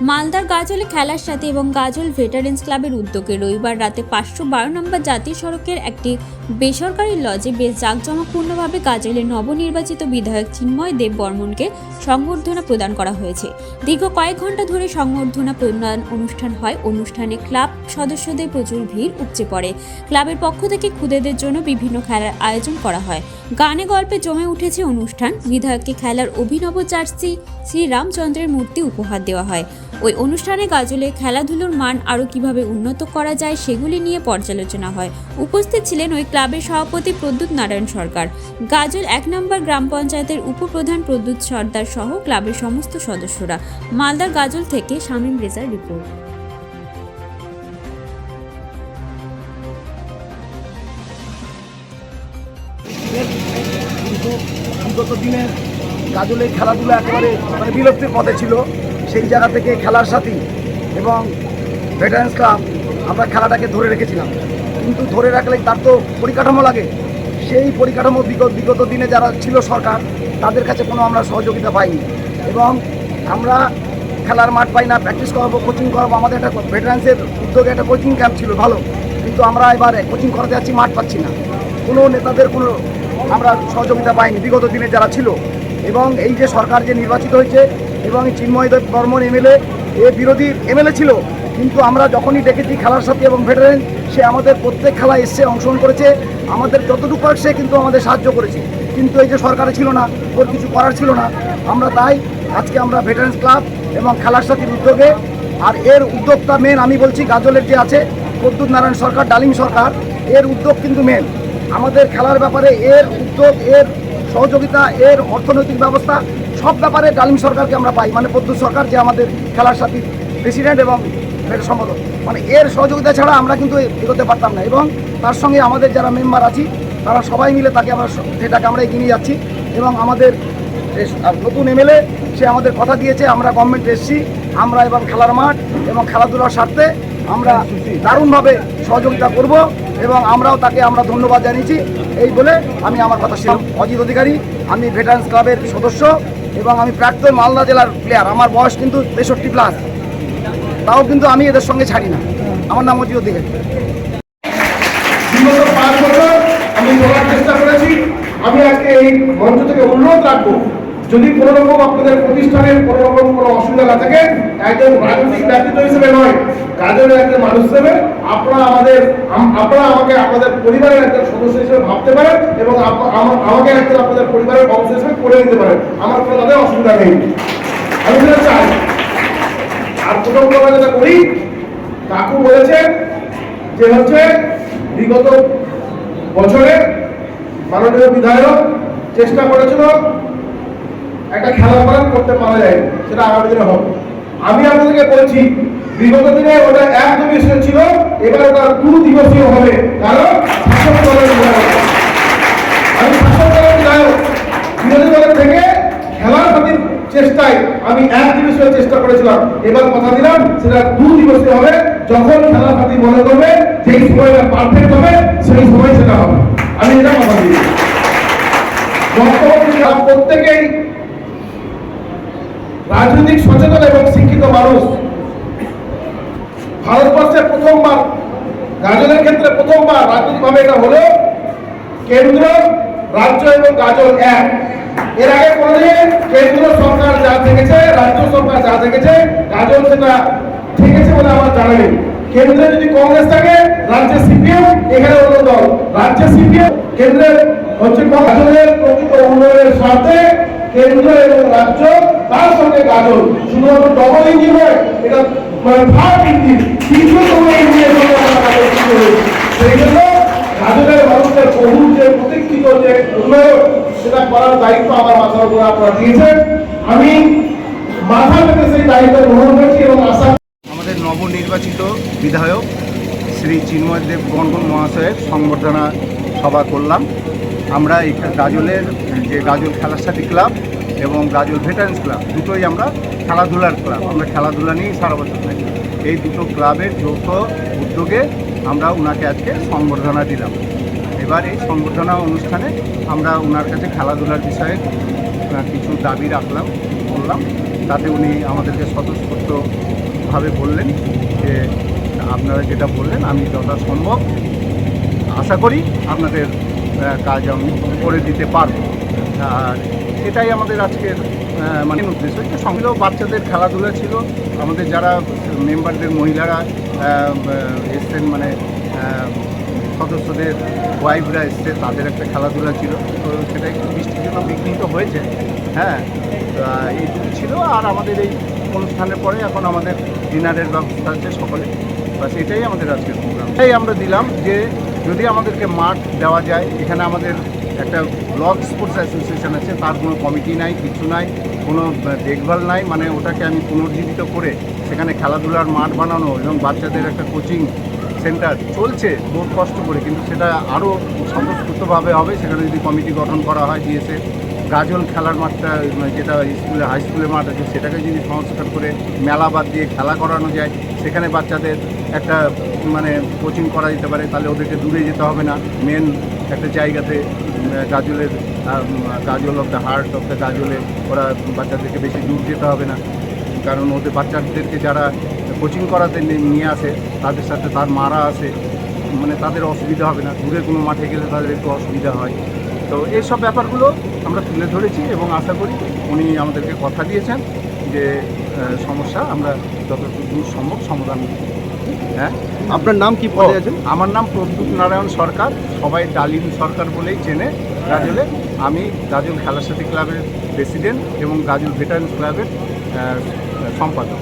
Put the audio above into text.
মালদার গাজলে খেলার সাথে এবং গাজল ভেটারেন্স ক্লাবের উদ্যোগে রবিবার রাতে 512 নম্বর জাতীয় সড়কের একটি বেসরকারি লজে বেশ জাঁকজমকপূর্ণভাবে গাজলের নবনির্বাচিত বিধায়ক চিন্ময় দেব বর্মনকে সংবর্ধনা প্রদান করা হয়েছে। দীর্ঘ কয়েক ঘন্টা ধরে সংবর্ধনা প্রদান অনুষ্ঠান হয়। অনুষ্ঠানে ক্লাব সদস্যদের প্রচুর ভিড় উপচে পড়ে। ক্লাবের পক্ষ থেকে খুদেদের জন্য বিভিন্ন খেলার আয়োজন করা হয়। গানে গল্পে জমে উঠেছে অনুষ্ঠান। বিধায়ককে খেলার অভিনব জার্সি শ্রীরামচন্দ্রের মূর্তি উপহার দেওয়া হয়। ওই অনুষ্ঠানে গাজলে খেলাধুলোর মান আরও কিভাবে উন্নত করা যায় সেগুলি নিয়ে পর্যালোচনা হয়। উপস্থিত ছিলেন ওই ক্লাবের সভাপতি প্রদ্যুৎ নারায়ণ সরকার, গাজল 1 নম্বর গ্রাম পঞ্চায়েতের উপপ্রধান প্রদ্যুৎ সর্দার সহ ক্লাবের সমস্ত সদস্যরা। মালদার গাজল থেকে শামীম রেজার রিপোর্ট। বিগত দিনে গাজলের খেলাধুলা একেবারে বিলুপ্তির পথে ছিল। সেই জায়গা থেকে খেলার সাথী এবং ভেটারেন্স ক্লাব আমরা খেলাটাকে ধরে রেখেছিলাম, কিন্তু ধরে রাখলে তার তো পরিকাঠামো লাগে। সেই পরিকাঠামো বিগত দিনে যারা ছিল সরকার, তাদের কাছে কোনো আমরা সহযোগিতা পাইনি এবং আমরা খেলার মাঠ পাই না। প্র্যাকটিস করাবো, কোচিং করাবো, আমাদের একটা ভেটারেন্সের উদ্যোগে একটা কোচিং ক্যাম্প ছিল ভালো, কিন্তু আমরা এবারে কোচিং করাতে যাচ্ছি, মাঠ পাচ্ছি না। কোনো নেতাদের কোনো আমরা সহযোগিতা পাইনি বিগত দিনে যারা ছিল। এবং এই যে সরকার যে নির্বাচিত হয়েছে এবং চিন্ময় দেব বর্মন এমএলএ বিরোধী এমএলএ ছিল, কিন্তু আমরা যখনই ডেকেছি খেলার সাথে এবং ভেটারেন, সে আমাদের প্রত্যেক খেলায় এসে অংশগ্রহণ করেছে। আমাদের যতটুকু পারে সে কিন্তু আমাদের সাহায্য করেছে, কিন্তু এই যে সরকারে ছিল না, ওর কিছু করার ছিল না। আমরা তাই আজকে আমরা ভেটারেন্স ক্লাব এবং খেলার সাথীর উদ্যোগে, আর এর উদ্যোগটা মেন আমি বলছি গাজলের যে আছে প্রদ্যুৎ নারায়ণ সরকার, ডালিম সরকার, এর উদ্যোগ কিন্তু মেন। আমাদের খেলার ব্যাপারে এর উদ্যোগ, এর সহযোগিতা, এর অর্থনৈতিক ব্যবস্থা সব ব্যাপারে ডালিম সরকারকে আমরা পাই, মানে প্রদ্যুৎ সরকার যে আমাদের খেলার সাথী প্রেসিডেন্ট এবং সম্পাদক, মানে এর সহযোগিতা ছাড়া আমরা কিন্তু এগোতে পারতাম না। এবং তার সঙ্গে আমাদের যারা মেম্বার আছি তারা সবাই মিলে তাকে আমরা সেটাকে আমরা এগিয়ে নিয়ে যাচ্ছি। এবং আমাদের নতুন এমএলএ সে আমাদের কথা দিয়েছে, আমরা গভর্নমেন্টে এসেছি, আমরা এবং খেলার মাঠ এবং খেলাধুলার স্বার্থে আমরা দারুণভাবে সহযোগিতা করব এবং আমরাও তাকে আমরা ধন্যবাদ জানিয়েছি। এই বলে আমি আমার কথা ছিলাম। অজিত অধিকারী, আমি ভেটারেন্স ক্লাবের সদস্য এবং আমি প্রাক্তন মালদা জেলার প্লেয়ার। আমার বয়স কিন্তু 63+, তাও কিন্তু আমি এদের সঙ্গে ছাড়ি না। আমার নাম অজিত অধিকারী। বিগত 5 বছর আমি বলার চেষ্টা করেছি। আমি আজকে এই মঞ্চ থেকে অনুরোধ রাখবো, যদি কোনো রকম আপনাদের প্রতিষ্ঠানের কোনো রকম কোনো অসুবিধা না থাকে, একজন রাজনৈতিক ব্যক্তিত্ব হিসেবে নয়, গাজলের একজন মানুষ হিসেবে আপনারা আমাকে আপনাদের পরিবারের একজন সদস্য হিসেবে ভাবতে পারেন এবং আমাকে একজন আপনাদের পরিবারের অংশ হিসেবে করে নিতে পারেন। আমার কোনো তাদের অসুবিধা নেই, আমি সেটা চাই। আর প্রথম কথা যেটা করি, কাকু বলেছেন যে হচ্ছে বিগত বছরে মাননীয় বিধায়ক চেষ্টা করেছিল একটা খেলা করতে পারা যায়, সেটা আগামী দিনে হবে। আমি আপনাদেরকে বলছি, বিগত দিনে ওটা 1 দিবসীয় ছিল, এবার ওটা 2 দিবসীয় হবে। কারণ শাসক দলের বিধায়ক, আমি শাসক দলের বিধায়ক, বিরোধী দলের থেকে খেলার সাথীর চেষ্টায় আমি 1 দিবসীয় চেষ্টা করেছিলাম। এবার কথা দিলাম সেটা 2 দিবসীয় হবে। যখন খেলার সাথী মনে করবে যেই সময়টা পারফেক্ট হবে, সেই সময় সেটা হবে। আমি এটা কথা দিই। বর্তমানে প্রত্যেকেই রাজনৈতিক সচেতন এবং শিক্ষিত মানুষ। ভারতবর্ষে প্রথমবার, গাজলের ক্ষেত্রে প্রথমবার রাজনৈতিকভাবে এটা হলো কেন্দ্র, রাজ্য এবং গাজল এক। এর আগে কোনোদিন কেন্দ্র সরকার যা থেকেছে, রাজ্য সরকার যা থেকেছে, গাজল সেটা থেকেছে বলে আমার জানা নেই। কেন্দ্রে যদি কংগ্রেস থাকে, রাজ্যে সিপিএম, এখানে অন্য দল। রাজ্যে সিপিএম, কেন্দ্রের হচ্ছে গাজলের প্রকৃত উন্নয়নের স্বার্থে কেন্দ্র এবং রাজ্য, তার সঙ্গে গাজল শুধুমাত্র ডবল ইঞ্জিন নয়, এটা মানে 3rd ইঞ্জিন, তৃতীয়তম ইঞ্জিনের সঙ্গে আমরা সেই জন্য গাজলের মানুষের বহু যে প্রতীক্ষিত যে উন্নয়ন, সেটা করার দায়িত্ব আমার মাথার উপরে আপনারা দিয়েছেন। আমি মাথা পেতে সেই দায়িত্ব গ্রহণ করছি এবং আশা। আমাদের নবনির্বাচিত বিধায়ক শ্রী চিন্ময় দেব বর্মন মহাশয়ের সংবর্ধনা সভা করলাম। আমরা এই গাজলের যে গাজল খেলার সাথী ক্লাব এবং গাজল ভেটারেন্স ক্লাব, দুটোই আমরা খেলাধুলার ক্লাব। আমরা খেলাধুলা নিয়েই সারা বছর থাকি। এই দুটো ক্লাবের যৌথ উদ্যোগে আমরা ওনাকে আজকে সংবর্ধনা দিলাম। এবার এই সংবর্ধনা অনুষ্ঠানে আমরা ওনার কাছে খেলাধুলার বিষয়ে কিছু দাবি রাখলাম, বললাম তাতে উনি আমাদেরকে স্বতঃস্ফূর্তভাবে বললেন যে আপনারা যেটা বললেন আমি যথাসম্ভব আশা করি আপনাদের কাজ আমি করে দিতে পারবো। আর এটাই আমাদের আজকের মানে উদ্দেশ্য। যে সঙ্গেও বাচ্চাদের খেলাধুলা ছিল, আমাদের যারা মেম্বারদের মহিলারা এসছেন, মানে সদস্যদের ওয়াইফরা এসছে, তাদের একটা খেলাধুলা ছিল। তো সেটা একটু বৃষ্টির জন্য বিঘ্নিত হয়েছে। হ্যাঁ, এইটুকু ছিল। আর আমাদের এই অনুষ্ঠানের পরে এখন আমাদের ডিনারের ব্যবস্থা আছে সকলে, বাস এটাই আমাদের আজকের প্রোগ্রাম। তাই আমরা দিলাম যে যদি আমাদেরকে মাঠ দেওয়া যায়। এখানে আমাদের একটা ব্লক স্পোর্টস অ্যাসোসিয়েশন আছে, তার কোনো কমিটি নাই, কিছু নাই, কোনো দেখভাল নাই। মানে ওটাকে আমি পুনর্জীবিত করে সেখানে খেলাধুলার মাঠ বানানো এবং বাচ্চাদের একটা কোচিং সেন্টার চলছে বহু কষ্ট করে, কিন্তু সেটা আরও স্বতঃস্ফূর্তভাবে হবে সেখানে যদি কমিটি গঠন করা হয়। দিয়েছে গাজল খেলার মাঠটা, যেটা স্কুলে হাই স্কুলের মাঠ আছে, সেটাকে যদি সংস্কার করে মেলা বাদ দিয়ে খেলা করানো যায়, সেখানে বাচ্চাদের একটা মানে কোচিং করা যেতে পারে। তাহলে ওদেরকে দূরে যেতে হবে না, মেন একটা জায়গাতে গাজলের Gajol of the heart of the গাজলে ওরা বাচ্চাদেরকে বেশি দূর যেতে হবে না। কারণ ওদের বাচ্চাদেরকে যারা কোচিং করাতে নিয়ে আসে তাদের সাথে তার মারা আসে, মানে তাদের অসুবিধা হবে না। দূরে কোনো মাঠে গেলে তাদের একটু অসুবিধা হয়। তো এইসব ব্যাপারগুলো আমরা তুলে ধরেছি এবং আশা করি উনি আমাদেরকে কথা দিয়েছেন যে সমস্যা আমরা যতটুকু সম্ভব সমাধান। হ্যাঁ, আপনার নাম কি পদে আছেন? আমার নাম প্রদ্যুৎ নারায়ণ সরকার, সবাই ডালিম সরকার বলেই চেনে গাজলে। আমি গাজল খেলার সাথী ক্লাবের প্রেসিডেন্ট এবং গাজল ভেটারেন্স ক্লাবের সম্পাদক।